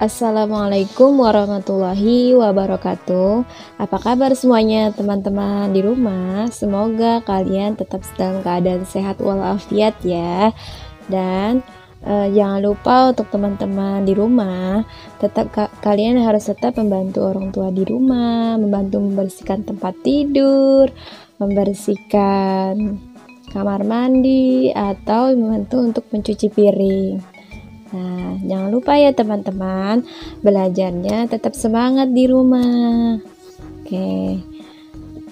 Assalamualaikum warahmatullahi wabarakatuh. Apa kabar semuanya teman-teman di rumah? Semoga kalian tetap dalam keadaan sehat walafiat ya. Dan jangan lupa untuk teman-teman di rumah, kalian harus tetap membantu orang tua di rumah, membantu membersihkan tempat tidur, membersihkan kamar mandi, atau membantu untuk mencuci piring. Nah, jangan lupa ya teman-teman, belajarnya tetap semangat di rumah. Oke,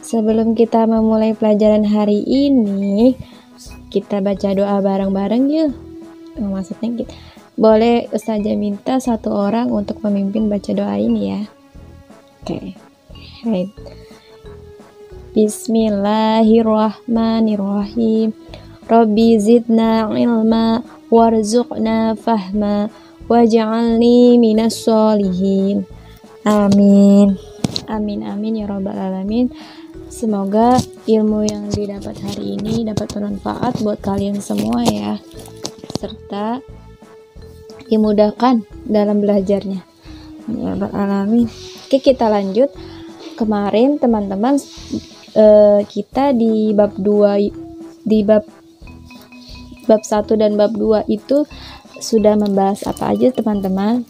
sebelum kita memulai pelajaran hari ini, kita baca doa bareng-bareng yuk. Maksudnya kita boleh Ustazah minta satu orang untuk memimpin baca doa ini ya. Oke, baik. Bismillahirrahmanirrahim. Rabbi zidna ilma warzuqna fahma waj'alni minas solihin. Amin. Amin amin ya rabbal alamin. Semoga ilmu yang didapat hari ini dapat bermanfaat buat kalian semua ya, serta dimudahkan dalam belajarnya ya rabbal alamin. Oke, kita lanjut. Kemarin teman-teman kita di bab 2 di bab 1 dan bab 2 itu sudah membahas apa aja teman-teman?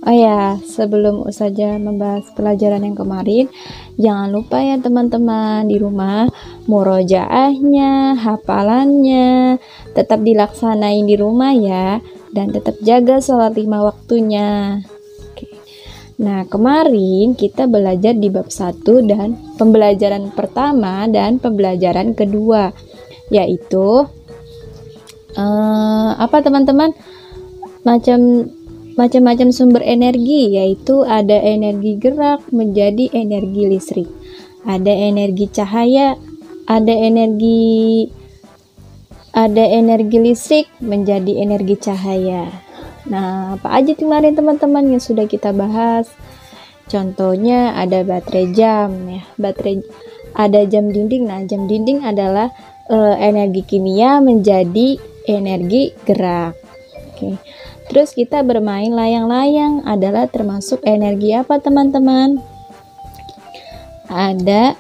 Oh ya, sebelum Ustazah membahas pelajaran yang kemarin, jangan lupa ya teman-teman di rumah, murojaahnya, hafalannya tetap dilaksanain di rumah ya, dan tetap jaga sholat 5 waktunya. Oke. Nah, kemarin kita belajar di bab 1 dan pembelajaran pertama dan pembelajaran kedua, yaitu apa teman-teman, macam-macam sumber energi, yaitu ada energi gerak menjadi energi listrik, ada energi cahaya, ada energi listrik menjadi energi cahaya. Nah, apa aja kemarin teman-teman yang sudah kita bahas? Contohnya ada baterai jam ya, ada jam dinding. Nah, jam dinding adalah energi kimia menjadi energi gerak. Oke. Terus kita bermain layang-layang adalah termasuk energi apa teman-teman? Ada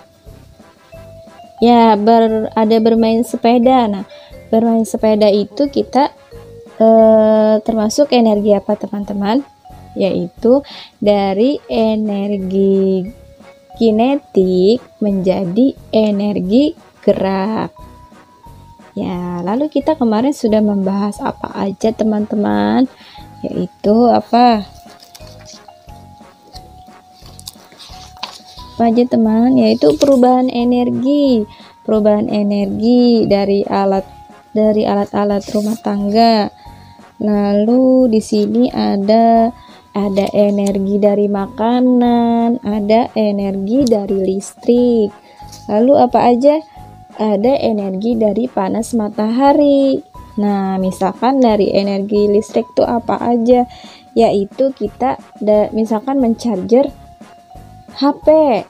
bermain sepeda. Nah, bermain sepeda itu kita termasuk energi apa teman-teman? Yaitu dari energi kinetik menjadi energi gerak. Ya, lalu kita kemarin sudah membahas apa aja teman-teman? Yaitu apa? Apa aja teman? Yaitu perubahan energi dari alat-alat rumah tangga. Lalu di sini ada energi dari makanan, ada energi dari listrik. Lalu apa aja? Ada energi dari panas matahari. Nah, misalkan dari energi listrik itu apa aja? Yaitu kita misalkan mencarger HP.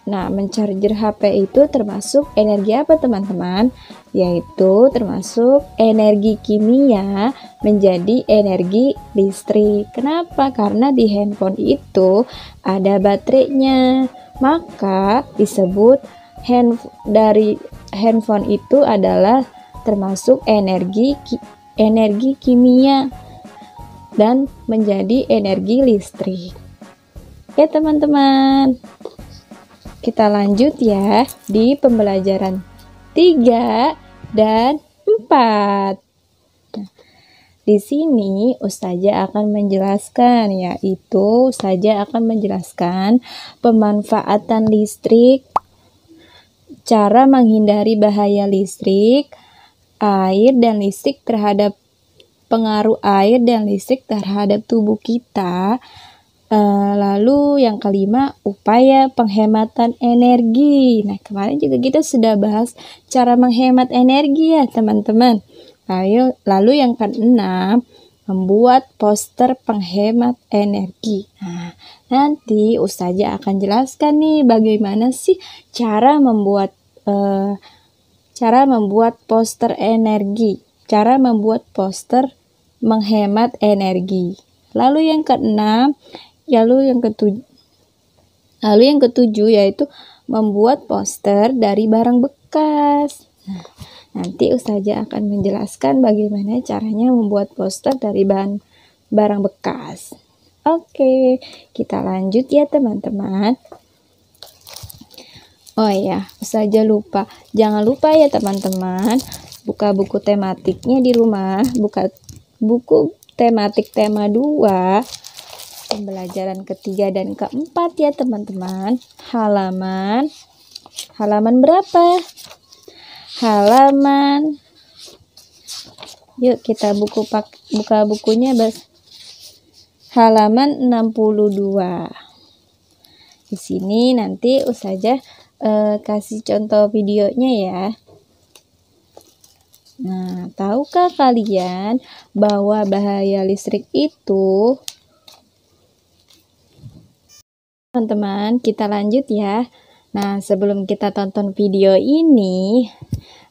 Nah, mencarger HP itu termasuk energi apa teman-teman? Yaitu termasuk energi kimia menjadi energi listrik. Kenapa? Karena di handphone itu ada baterainya. Maka disebut handphone itu adalah termasuk energi kimia dan menjadi energi listrik. Oke teman-teman, kita lanjut ya di pembelajaran 3 dan 4. Nah, di sini Ustazah akan menjelaskan, yaitu Ustazah akan menjelaskan pemanfaatan listrik, cara menghindari bahaya listrik, air dan listrik terhadap pengaruh air dan listrik terhadap tubuh kita. Lalu yang kelima, upaya penghematan energi. Nah, kemarin juga kita sudah bahas cara menghemat energi ya teman-teman. Lalu yang keenam, membuat poster penghemat energi. Nah, nanti Ustazah akan jelaskan nih bagaimana sih cara membuat poster energi, cara membuat poster menghemat energi. Lalu yang keenam, lalu yang ketujuh yaitu membuat poster dari barang bekas. Nah, nanti Ustazah akan menjelaskan bagaimana caranya membuat poster dari barang bekas. Oke, kita lanjut ya teman-teman. Oh ya, Ustazah lupa. Jangan lupa ya teman-teman, buka buku tematiknya di rumah, buka buku tematik tema 2, pembelajaran ketiga dan keempat ya teman-teman. Halaman berapa? Yuk kita buka bukunya, halaman 62. Di sini nanti Ustazah kasih contoh videonya ya. Nah, tahukah kalian bahwa bahaya listrik itu? Teman-teman, kita lanjut ya. Nah, sebelum kita tonton video ini,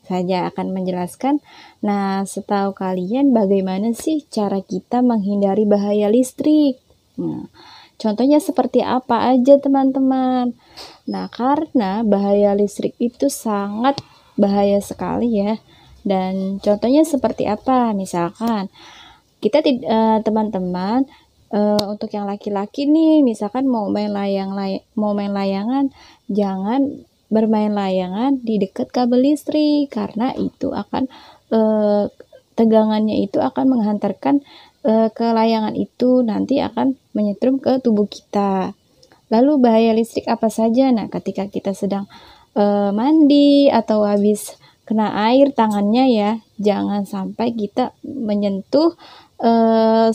saya akan menjelaskan. Nah, setahu kalian bagaimana sih cara kita menghindari bahaya listrik? Nah, contohnya seperti apa aja teman-teman? Nah, karena bahaya listrik itu sangat bahaya sekali ya. Dan contohnya seperti apa? Misalkan kita teman-teman untuk yang laki-laki nih, misalkan mau main layangan, jangan bermain layangan di dekat kabel listrik karena itu akan tegangannya itu akan menghantarkan ke layangan itu, nanti akan menyetrum ke tubuh kita. Lalu bahaya listrik apa saja? Nah, ketika kita sedang mandi atau habis kena air tangannya ya, jangan sampai kita menyentuh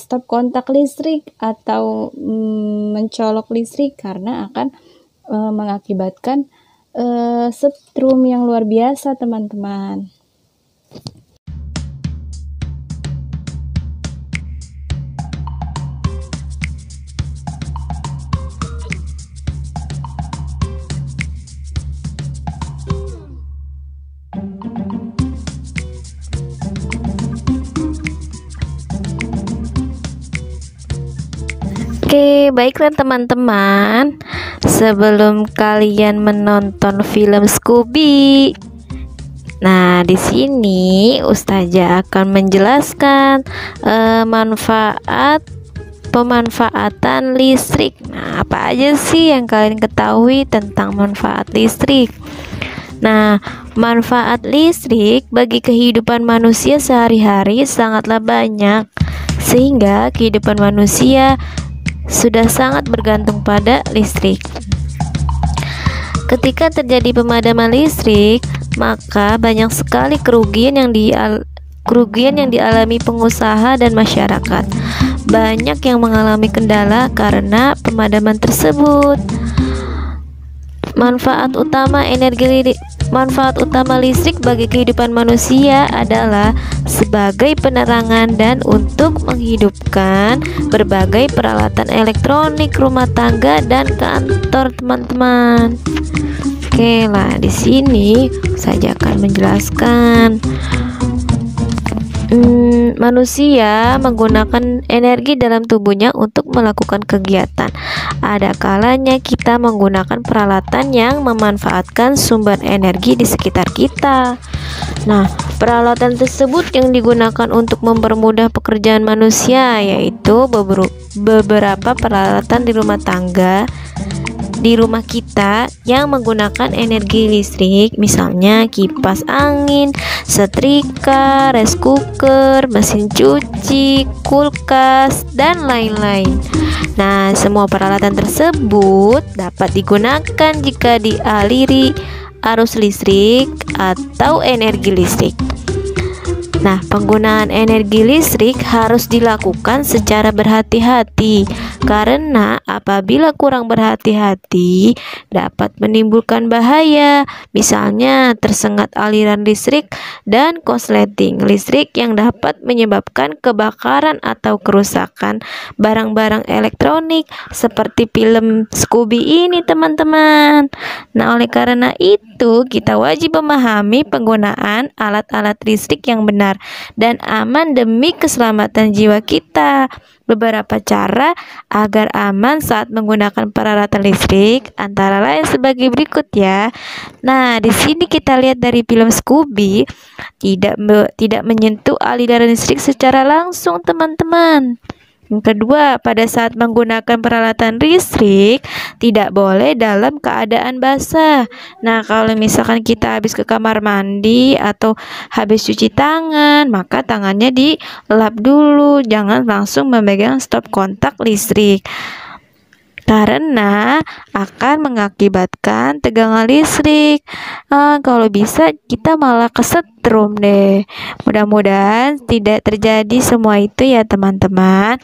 stop kontak listrik atau mencolok listrik karena akan mengakibatkan setrum yang luar biasa teman-teman. Oke, baiklah teman-teman. Sebelum kalian menonton film Scooby, nah di sini Ustazah akan menjelaskan pemanfaatan listrik. Nah, apa aja sih yang kalian ketahui tentang manfaat listrik? Nah, manfaat listrik bagi kehidupan manusia sehari-hari sangatlah banyak, sehingga kehidupan manusia sudah sangat bergantung pada listrik. Ketika terjadi pemadaman listrik, maka banyak sekali kerugian yang dialami pengusaha dan masyarakat. Banyak yang mengalami kendala karena pemadaman tersebut. Manfaat utama listrik bagi kehidupan manusia adalah sebagai penerangan dan untuk menghidupkan berbagai peralatan elektronik rumah tangga dan kantor teman-teman. Oke lah, di sini saya akan menjelaskan. Manusia menggunakan energi dalam tubuhnya untuk melakukan kegiatan. Ada kalanya kita menggunakan peralatan yang memanfaatkan sumber energi di sekitar kita. Nah, peralatan tersebut yang digunakan untuk mempermudah pekerjaan manusia, yaitu beberapa peralatan di rumah tangga di rumah kita yang menggunakan energi listrik, misalnya kipas angin, setrika, rice cooker, mesin cuci, kulkas, dan lain-lain. Nah, semua peralatan tersebut dapat digunakan jika dialiri arus listrik atau energi listrik. Nah, penggunaan energi listrik harus dilakukan secara berhati-hati karena apabila kurang berhati-hati dapat menimbulkan bahaya, misalnya tersengat aliran listrik dan korsleting listrik yang dapat menyebabkan kebakaran atau kerusakan barang-barang elektronik seperti film Scooby ini, teman-teman. Nah, oleh karena itu kita wajib memahami penggunaan alat-alat listrik yang benar dan aman demi keselamatan jiwa kita. beberapa cara agar aman saat menggunakan peralatan listrik, antara lain sebagai berikut ya. Nah, di sini kita lihat dari film Scooby, tidak menyentuh aliran listrik secara langsung, teman-teman. Yang kedua, pada saat menggunakan peralatan listrik, tidak boleh dalam keadaan basah. Nah, kalau misalkan kita habis ke kamar mandi atau habis cuci tangan, maka tangannya dilap dulu, jangan langsung memegang stop kontak listrik. Karena akan mengakibatkan tegangan listrik. Kalau bisa kita malah kesetrum deh. Mudah-mudahan tidak terjadi semua itu ya teman-teman.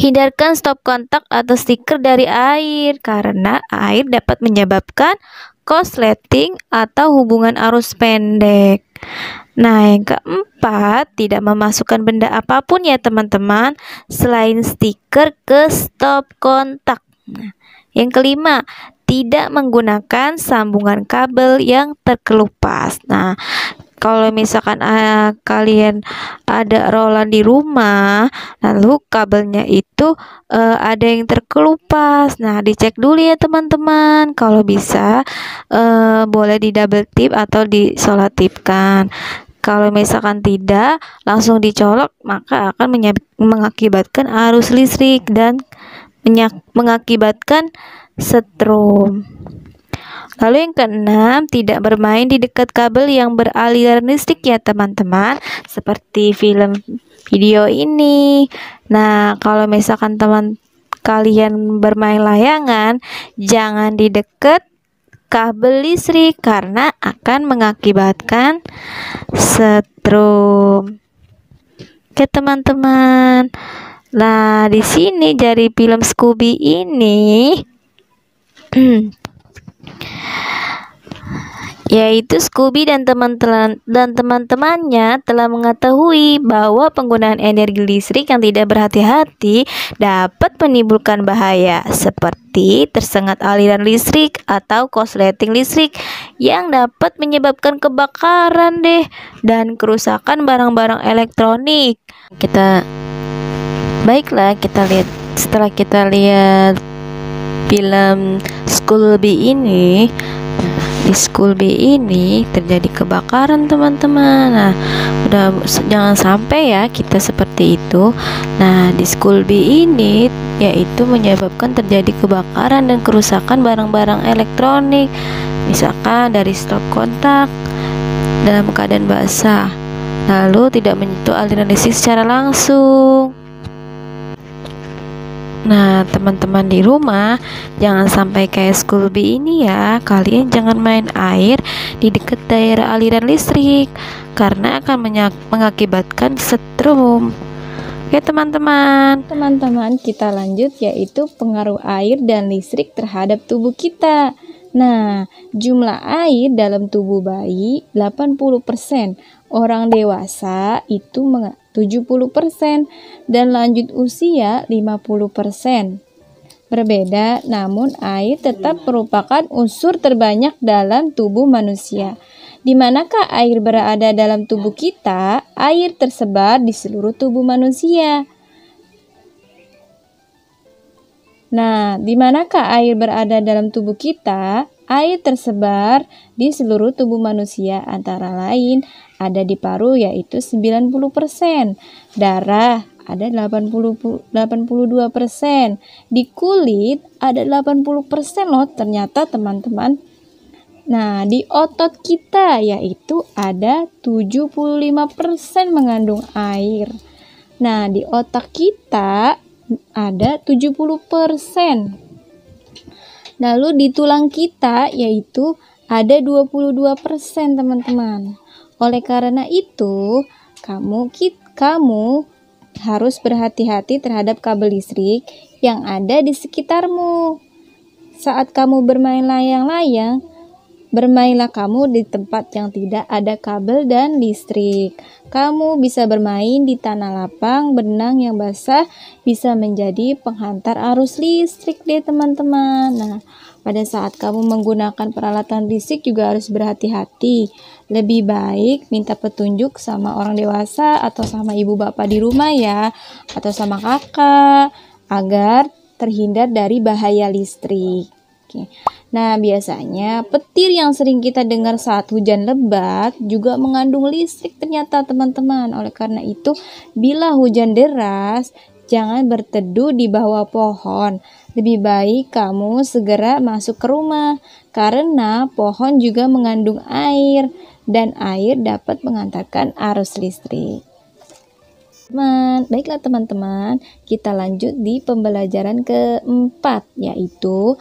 Hindarkan stop kontak atau stiker dari air, karena air dapat menyebabkan korsleting atau hubungan arus pendek. Nah, yang keempat, tidak memasukkan benda apapun ya teman-teman selain stiker ke stop kontak. Nah, yang kelima, tidak menggunakan sambungan kabel yang terkelupas. Nah, kalau misalkan kalian ada rolan di rumah, lalu kabelnya itu ada yang terkelupas. Nah, dicek dulu ya teman-teman. Kalau bisa boleh di double tip atau disolatipkan. Kalau misalkan tidak, langsung dicolok, maka akan mengakibatkan arus listrik dan mengakibatkan setrum. Lalu yang keenam, tidak bermain di dekat kabel yang beraliran listrik ya teman-teman, seperti film video ini. Nah, kalau misalkan teman kalian bermain layangan, jangan di dekat kabel listrik karena akan mengakibatkan setrum. Oke teman-teman. Nah, di sini dari film Scooby ini yaitu Scooby dan teman-temannya telah mengetahui bahwa penggunaan energi listrik yang tidak berhati-hati dapat menimbulkan bahaya seperti tersengat aliran listrik atau korsleting listrik yang dapat menyebabkan kebakaran dan kerusakan barang-barang elektronik. Baiklah, setelah kita lihat film Scooby ini. Di Scooby ini terjadi kebakaran teman-teman. Nah, jangan sampai ya kita seperti itu. Nah, di Scooby ini yaitu menyebabkan terjadi kebakaran dan kerusakan barang-barang elektronik, misalkan dari stop kontak dalam keadaan basah, lalu tidak menyentuh aliran listrik secara langsung. Nah, teman-teman di rumah, jangan sampai kayak Scooby ini ya. Kalian jangan main air di dekat daerah aliran listrik karena akan mengakibatkan setrum. Oke, teman-teman. Teman-teman, kita lanjut yaitu pengaruh air dan listrik terhadap tubuh kita. Nah, jumlah air dalam tubuh bayi 80%, orang dewasa itu 70% dan lanjut usia 50%. Berbeda, namun air tetap merupakan unsur terbanyak dalam tubuh manusia. Di manakah air berada dalam tubuh kita? Air tersebar di seluruh tubuh manusia. Nah, di manakah air berada dalam tubuh kita? Air tersebar di seluruh tubuh manusia, antara lain ada di paru yaitu 90%, darah ada 82%, di kulit ada 80% loh ternyata teman-teman. Nah, di otot kita yaitu ada 75% mengandung air. Nah, di otak kita ada 70%. Lalu di tulang kita yaitu ada 22% teman-teman. Oleh karena itu, kamu harus berhati-hati terhadap kabel listrik yang ada di sekitarmu. Saat kamu bermain layang-layang, Bermainlah kamu di tempat yang tidak ada kabel dan listrik. Kamu bisa bermain di tanah lapang, benang yang basah bisa menjadi penghantar arus listrik deh teman-teman. Nah, pada saat kamu menggunakan peralatan listrik juga harus berhati-hati. Lebih baik minta petunjuk sama orang dewasa atau sama ibu bapak di rumah ya, atau sama kakak, agar terhindar dari bahaya listrik. Oke. Nah, biasanya petir yang sering kita dengar saat hujan lebat juga mengandung listrik ternyata teman-teman. Oleh karena itu, bila hujan deras, jangan berteduh di bawah pohon. Lebih baik kamu segera masuk ke rumah karena pohon juga mengandung air dan air dapat mengantarkan arus listrik. Baiklah teman-teman, kita lanjut di pembelajaran keempat, yaitu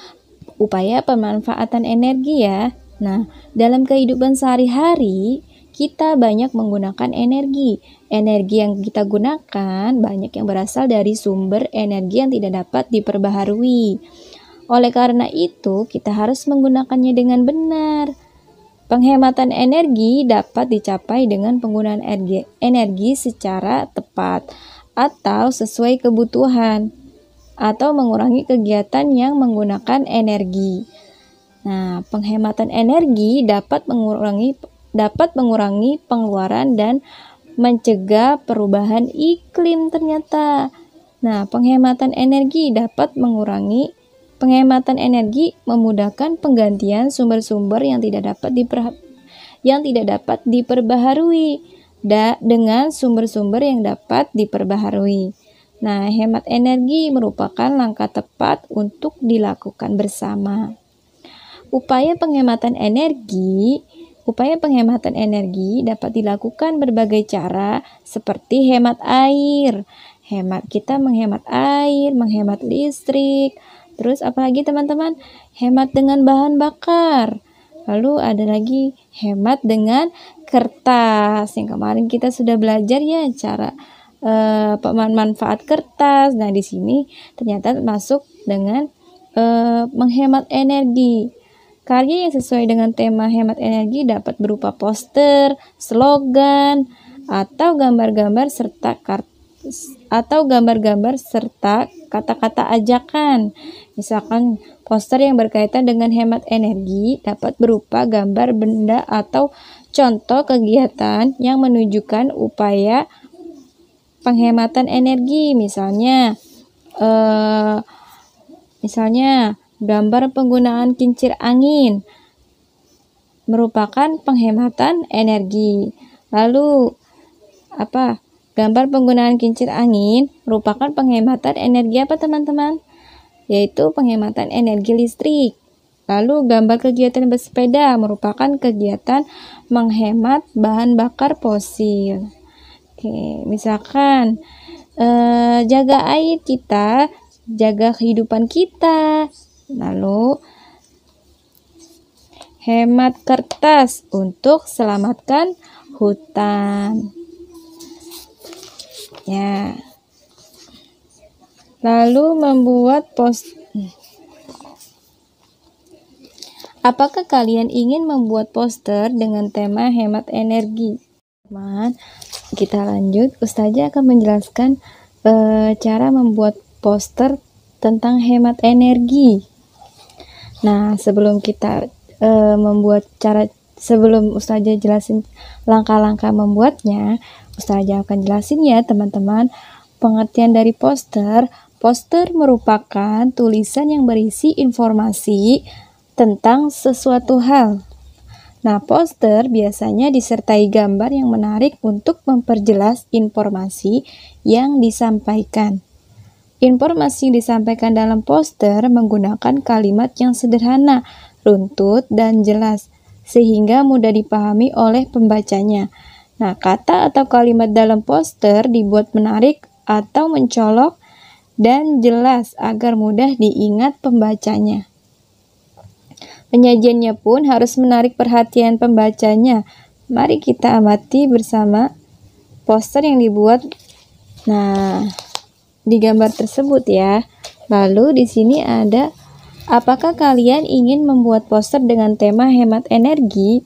upaya pemanfaatan energi ya. Nah, dalam kehidupan sehari-hari, kita banyak menggunakan energi. Energi yang kita gunakan banyak yang berasal dari sumber energi yang tidak dapat diperbaharui. Oleh karena itu, kita harus menggunakannya dengan benar. Penghematan energi dapat dicapai dengan penggunaan energi secara tepat atau sesuai kebutuhan, atau mengurangi kegiatan yang menggunakan energi. Nah, penghematan energi dapat mengurangi pengeluaran dan mencegah perubahan iklim ternyata. Nah, penghematan energi memudahkan penggantian sumber-sumber yang tidak dapat diperbaharui dengan sumber-sumber yang dapat diperbaharui. Nah, hemat energi merupakan langkah tepat untuk dilakukan bersama. Upaya penghematan energi dapat dilakukan berbagai cara seperti hemat air. Kita menghemat air, menghemat listrik. Terus apalagi teman-teman? Hemat dengan bahan bakar. Lalu ada lagi hemat dengan kertas. Yang kemarin kita sudah belajar ya cara manfaat kertas. Nah, di sini ternyata masuk dengan menghemat energi. Karya yang sesuai dengan tema hemat energi dapat berupa poster, slogan, atau gambar-gambar serta kata-kata ajakan. Misalkan poster yang berkaitan dengan hemat energi dapat berupa gambar benda atau contoh kegiatan yang menunjukkan upaya penghematan energi, misalnya gambar penggunaan kincir angin merupakan penghematan energi. Lalu gambar penggunaan kincir angin merupakan penghematan energi apa teman-teman? Yaitu penghematan energi listrik. Lalu gambar kegiatan bersepeda merupakan kegiatan menghemat bahan bakar fosil. Oke, misalkan jaga air kita, jaga kehidupan kita. Lalu hemat kertas untuk selamatkan hutan. Ya. Lalu membuat Apakah kalian ingin membuat poster dengan tema hemat energi? Teman, kita lanjut. Ustazah akan menjelaskan cara membuat poster tentang hemat energi. Nah, sebelum Ustazah jelasin langkah-langkah membuatnya, Ustazah akan jelasin ya teman-teman pengertian dari poster. Poster merupakan tulisan yang berisi informasi tentang sesuatu hal. Nah, poster biasanya disertai gambar yang menarik untuk memperjelas informasi yang disampaikan. Informasi yang disampaikan dalam poster menggunakan kalimat yang sederhana, runtut, dan jelas, sehingga mudah dipahami oleh pembacanya. Nah, kata atau kalimat dalam poster dibuat menarik atau mencolok dan jelas agar mudah diingat pembacanya. Penyajiannya pun harus menarik perhatian pembacanya. Mari kita amati bersama poster yang dibuat. Nah, di gambar tersebut ya. Lalu di sini ada Apakah kalian ingin membuat poster dengan tema hemat energi?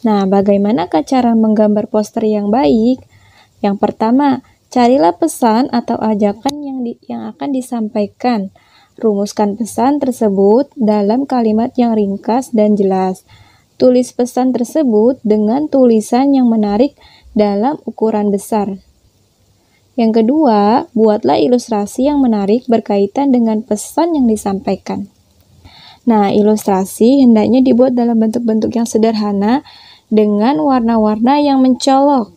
Nah, bagaimanakah cara menggambar poster yang baik? Yang pertama, carilah pesan atau ajakan yang akan disampaikan. Rumuskan pesan tersebut dalam kalimat yang ringkas dan jelas. Tulis pesan tersebut dengan tulisan yang menarik dalam ukuran besar. Yang kedua, buatlah ilustrasi yang menarik berkaitan dengan pesan yang disampaikan. Nah, ilustrasi hendaknya dibuat dalam bentuk-bentuk yang sederhana dengan warna-warna yang mencolok.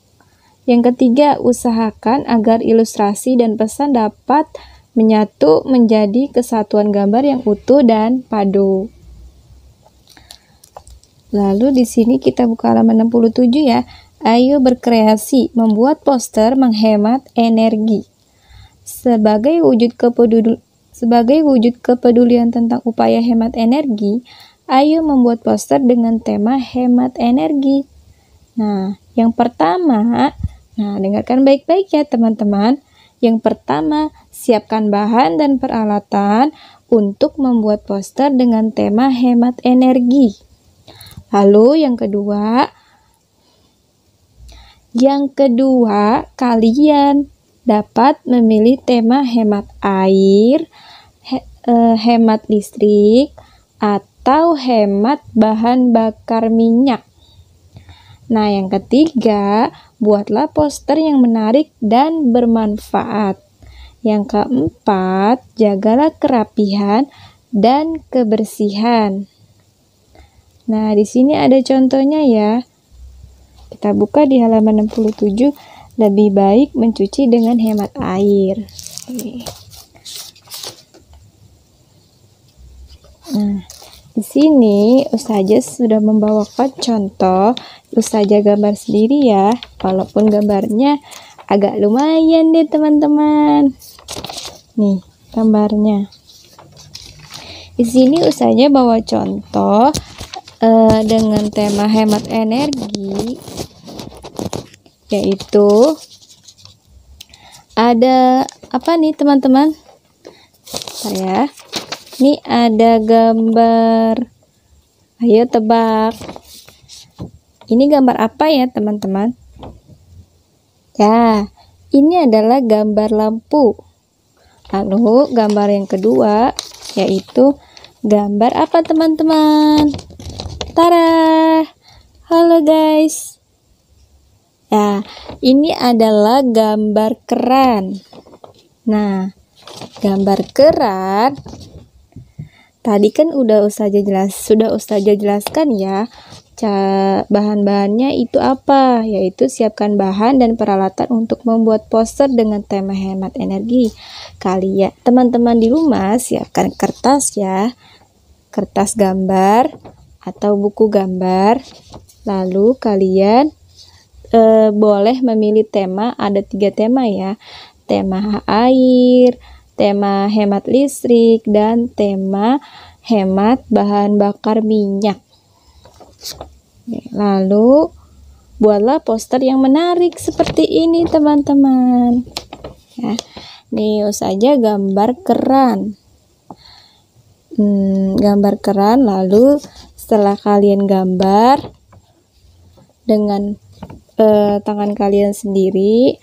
Yang ketiga, usahakan agar ilustrasi dan pesan dapat menyatu menjadi kesatuan gambar yang utuh dan padu. Lalu di sini kita buka halaman 67 ya. Ayo berkreasi, membuat poster menghemat energi. Sebagai wujud kepedulian tentang upaya hemat energi, ayo membuat poster dengan tema hemat energi. Nah, yang pertama, dengarkan baik-baik ya teman-teman. Yang pertama, siapkan bahan dan peralatan untuk membuat poster dengan tema hemat energi. Lalu yang kedua, kalian dapat memilih tema hemat air, hemat listrik, atau hemat bahan bakar minyak. Nah, yang ketiga, buatlah poster yang menarik dan bermanfaat. Yang keempat, jagalah kerapihan dan kebersihan. Nah, di sini ada contohnya ya. Kita buka di halaman 67, lebih baik mencuci dengan hemat air. Nah, di sini Ustazah sudah membawakan contoh. Ustazah gambar sendiri ya, walaupun gambarnya agak lumayan deh teman-teman. Nih, gambarnya. Di sini Ustazah bawa contoh dengan tema hemat energi, yaitu ada apa nih teman-teman? Ini ada gambar. Ayo tebak. Ini gambar apa ya teman-teman? Ya, ini adalah gambar lampu. Lalu gambar yang kedua yaitu gambar apa teman-teman? Tara! Halo guys! Ya, ini adalah gambar keran. Nah, gambar keran tadi kan sudah Ustazah jelaskan ya. Bahan-bahannya itu apa? Yaitu siapkan bahan dan peralatan untuk membuat poster dengan tema hemat energi. Kalian, teman-teman di rumah siapkan kertas ya. Kertas gambar atau buku gambar. Lalu kalian boleh memilih tema, ada 3 tema ya. Tema air, tema hemat listrik, dan tema hemat bahan bakar minyak. Lalu buatlah poster yang menarik seperti ini teman-teman. Ya, nih Ustazah gambar keran. Gambar keran, lalu setelah kalian gambar dengan tangan kalian sendiri,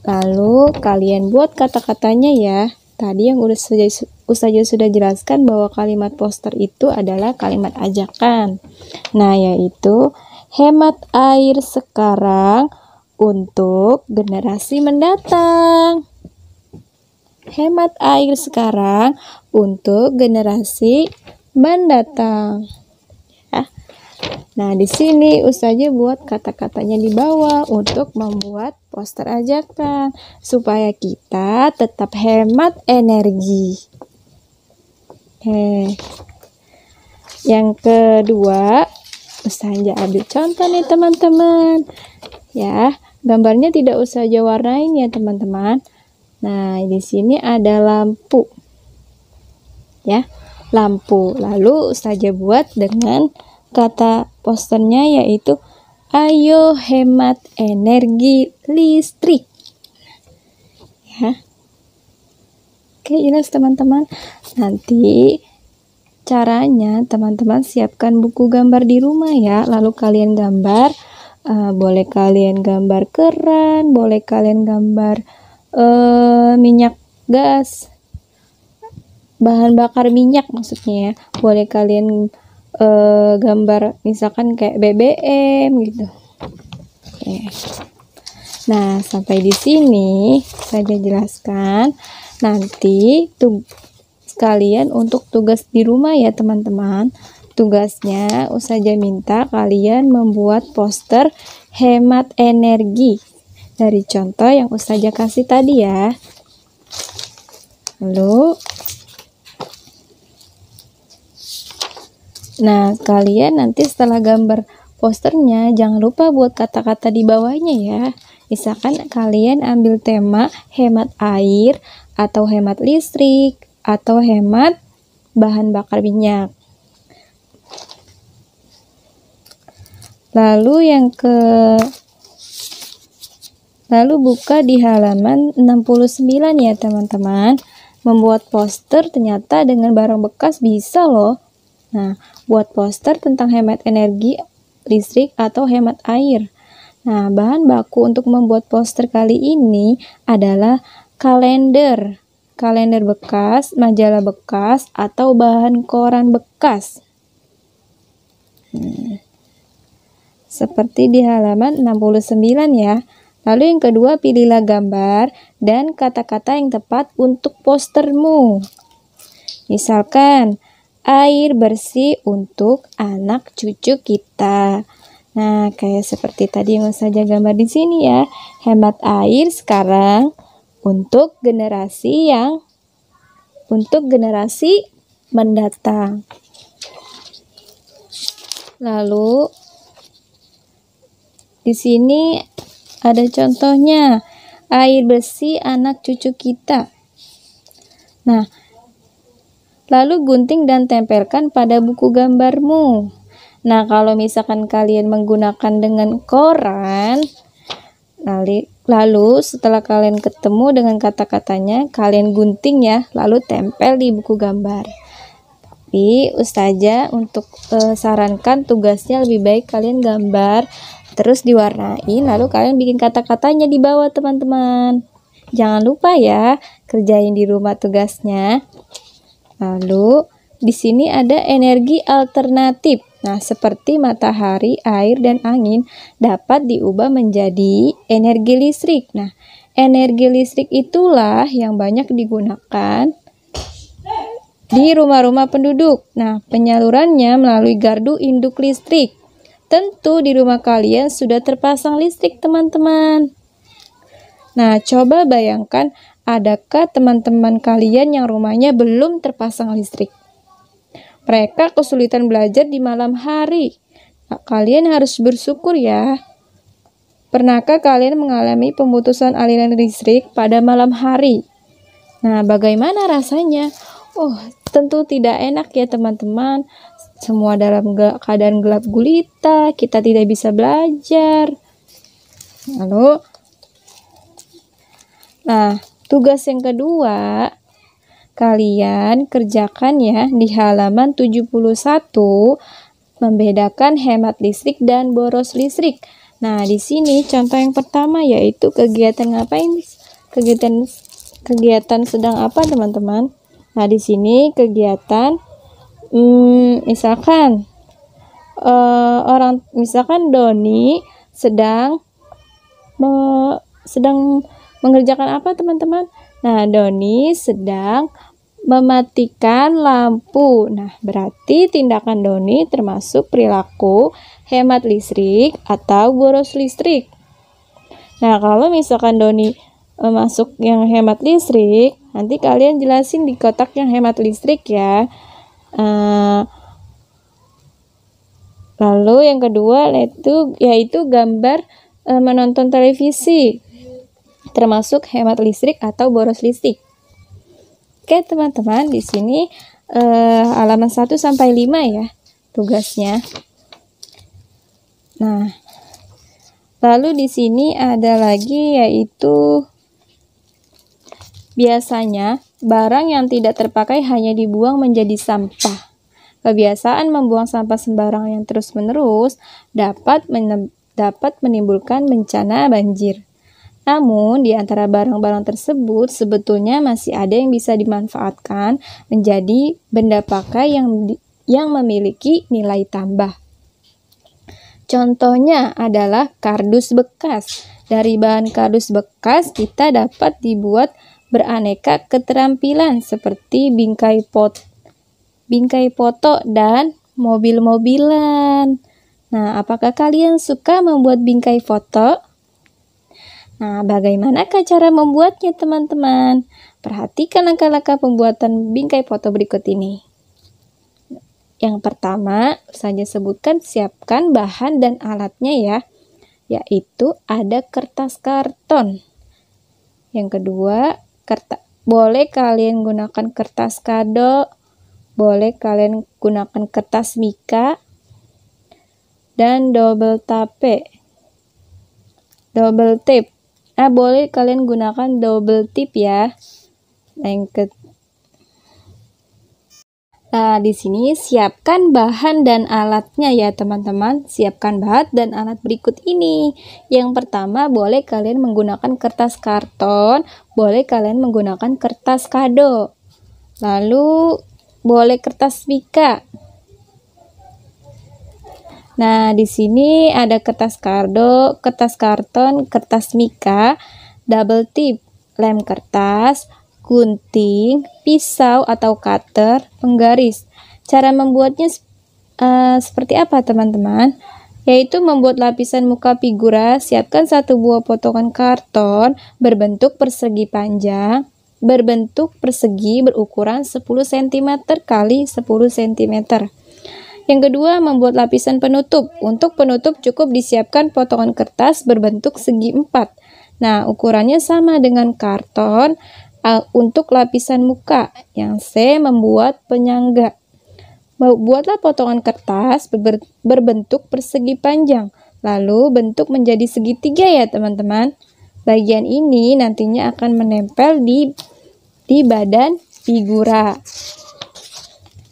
lalu kalian buat kata-katanya ya. Tadi yang Ustazah sudah jelaskan bahwa kalimat poster itu adalah kalimat ajakan. Nah, yaitu hemat air sekarang untuk generasi mendatang. Hemat air sekarang untuk generasi mendatang. Ya. Nah, di sini Ustazah buat kata-katanya di bawah untuk membuat poster ajakan supaya kita tetap hemat energi. Yang kedua, Ustazah ambil contoh nih teman-teman. Ya, gambarnya tidak Ustazah warnain ya teman-teman. Nah, di sini ada lampu. Ya, lampu. Lalu Ustazah buat dengan kata posternya yaitu ayo hemat energi listrik. Ya. Oke, jelas teman-teman. Nanti Caranya, teman-teman siapkan buku gambar di rumah ya, lalu kalian gambar. Boleh kalian gambar keran, boleh kalian gambar minyak gas, bahan bakar minyak maksudnya ya. Boleh kalian gambar misalkan kayak BBM gitu. Oke. Nah, sampai di sini saya jelaskan. Nanti kalian untuk tugas di rumah ya teman-teman. Tugasnya Ustazah minta kalian membuat poster hemat energi dari contoh yang Ustazah kasih tadi ya. Lalu nah, kalian nanti setelah gambar posternya jangan lupa buat kata-kata di bawahnya ya. Misalkan kalian ambil tema hemat air atau hemat listrik atau hemat bahan bakar minyak. Lalu buka di halaman 69 ya teman-teman. Membuat poster ternyata dengan barang bekas bisa loh. Nah, buat poster tentang hemat energi listrik atau hemat air. Nah, bahan baku untuk membuat poster kali ini adalah kalender bekas, majalah bekas, atau bahan koran bekas. Seperti di halaman 69 ya. Lalu yang kedua, pilihlah gambar dan kata-kata yang tepat untuk postermu. Misalkan, air bersih untuk anak cucu kita. Nah, kayak seperti tadi yang saja gambar di sini ya. Hemat air sekarang untuk generasi mendatang. Lalu di sini ada contohnya, air bersih anak cucu kita. Nah, lalu gunting dan tempelkan pada buku gambarmu. Nah, kalau misalkan kalian menggunakan dengan koran, lalu setelah kalian ketemu dengan kata-katanya, kalian gunting ya, lalu tempel di buku gambar. Tapi Ustazah untuk sarankan tugasnya lebih baik kalian gambar, terus diwarnain, lalu kalian bikin kata-katanya di bawah teman-teman. Jangan lupa ya, kerjain di rumah tugasnya. Lalu di sini ada energi alternatif. Nah, seperti matahari, air, dan angin dapat diubah menjadi energi listrik. Nah, energi listrik itulah yang banyak digunakan di rumah-rumah penduduk. Nah, penyalurannya melalui gardu induk listrik. Tentu di rumah kalian sudah terpasang listrik, teman-teman. Nah, coba bayangkan, adakah teman-teman kalian yang rumahnya belum terpasang listrik? Mereka kesulitan belajar di malam hari. Nah, kalian harus bersyukur ya. Pernahkah kalian mengalami pemutusan aliran listrik pada malam hari? Nah, bagaimana rasanya? Oh, tentu tidak enak ya teman-teman. Semua dalam keadaan gelap gulita, kita tidak bisa belajar. Lalu, nah, tugas yang kedua, kalian kerjakan ya di halaman 71, membedakan hemat listrik dan boros listrik. Nah, di sini contoh yang pertama yaitu kegiatan ngapain? Kegiatan sedang apa, teman-teman? Nah, di sini kegiatan misalkan misalkan Doni sedang mengerjakan apa, teman-teman? Nah, Doni sedang mematikan lampu. Nah, berarti tindakan Doni termasuk perilaku hemat listrik atau boros listrik. Nah, kalau misalkan Doni masuk yang hemat listrik, nanti kalian jelasin di kotak yang hemat listrik ya. Lalu yang kedua yaitu gambar menonton televisi, termasuk hemat listrik atau boros listrik. Oke teman-teman, di sini halaman 1 sampai 5 ya tugasnya. Nah, lalu di sini ada lagi yaitu biasanya barang yang tidak terpakai hanya dibuang menjadi sampah. Kebiasaan membuang sampah sembarangan yang terus-menerus dapat menimbulkan bencana banjir. Namun, di antara barang-barang tersebut sebetulnya masih ada yang bisa dimanfaatkan menjadi benda pakai yang memiliki nilai tambah. Contohnya adalah kardus bekas. Dari bahan kardus bekas kita dapat dibuat beraneka keterampilan seperti bingkai foto dan mobil-mobilan. Nah, apakah kalian suka membuat bingkai foto? Nah, bagaimanakah cara membuatnya, teman-teman? Perhatikan langkah-langkah pembuatan bingkai foto berikut ini. Yang pertama, saja sebutkan siapkan bahan dan alatnya ya, yaitu ada kertas karton. Yang kedua, boleh kalian gunakan kertas kado, boleh kalian gunakan kertas mika, dan double tape. Boleh kalian gunakan double tip ya. Nah, di sini siapkan bahan dan alatnya ya teman-teman. Siapkan bahan dan alat berikut ini. Yang pertama, boleh kalian menggunakan kertas karton, boleh kalian menggunakan kertas kado. Lalu, boleh kertas mika. Nah, di sini ada kertas kado, kertas karton, kertas mika, double tip, lem kertas, gunting, pisau atau cutter, penggaris. Cara membuatnya seperti apa teman-teman? Yaitu membuat lapisan muka figura. Siapkan 1 buah potongan karton berbentuk persegi panjang, berbentuk persegi berukuran 10 cm x 10 cm. Yang kedua, membuat lapisan penutup. Untuk penutup cukup disiapkan potongan kertas berbentuk segi 4. Nah, ukurannya sama dengan karton. Untuk lapisan muka, yang C membuat penyangga. Buatlah potongan kertas berbentuk persegi panjang, lalu bentuk menjadi segitiga ya teman-teman. Bagian ini nantinya akan menempel di badan figura.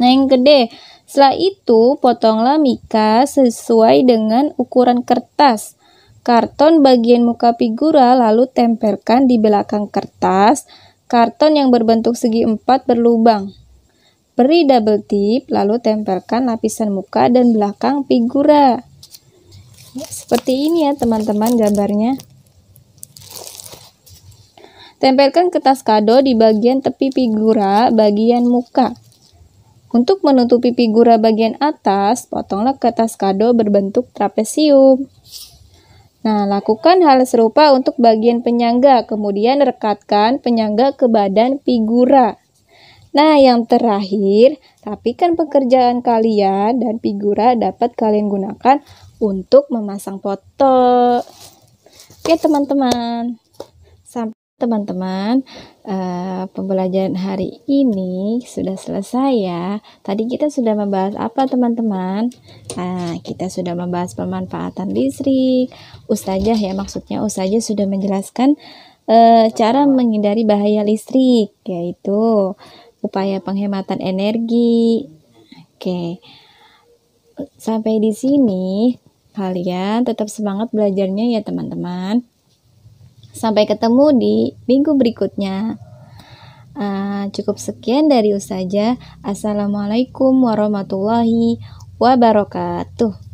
Nah, yang kedua, setelah itu potonglah mika sesuai dengan ukuran kertas. Karton bagian muka figura lalu tempelkan di belakang kertas. Karton yang berbentuk segi 4 berlubang. Beri double tip, lalu tempelkan lapisan muka dan belakang figura. Ya, seperti ini ya teman-teman gambarnya. Tempelkan kertas kado di bagian tepi figura bagian muka. Untuk menutupi figura bagian atas, potonglah kertas kado berbentuk trapesium. Nah, lakukan hal serupa untuk bagian penyangga, kemudian rekatkan penyangga ke badan figura. Nah, yang terakhir, rapikan pekerjaan kalian dan figura dapat kalian gunakan untuk memasang foto. Oke, teman-teman. Sampai teman-teman, pembelajaran hari ini sudah selesai ya. Tadi kita sudah membahas apa teman-teman? Nah, kita sudah membahas pemanfaatan listrik. Ustazah ya, maksudnya Ustazah sudah menjelaskan cara menghindari bahaya listrik, yaitu upaya penghematan energi. Oke, sampai di sini kalian tetap semangat belajarnya ya teman-teman. Sampai ketemu di minggu berikutnya. Cukup sekian dari Ustazah. Assalamualaikum warahmatullahi wabarakatuh.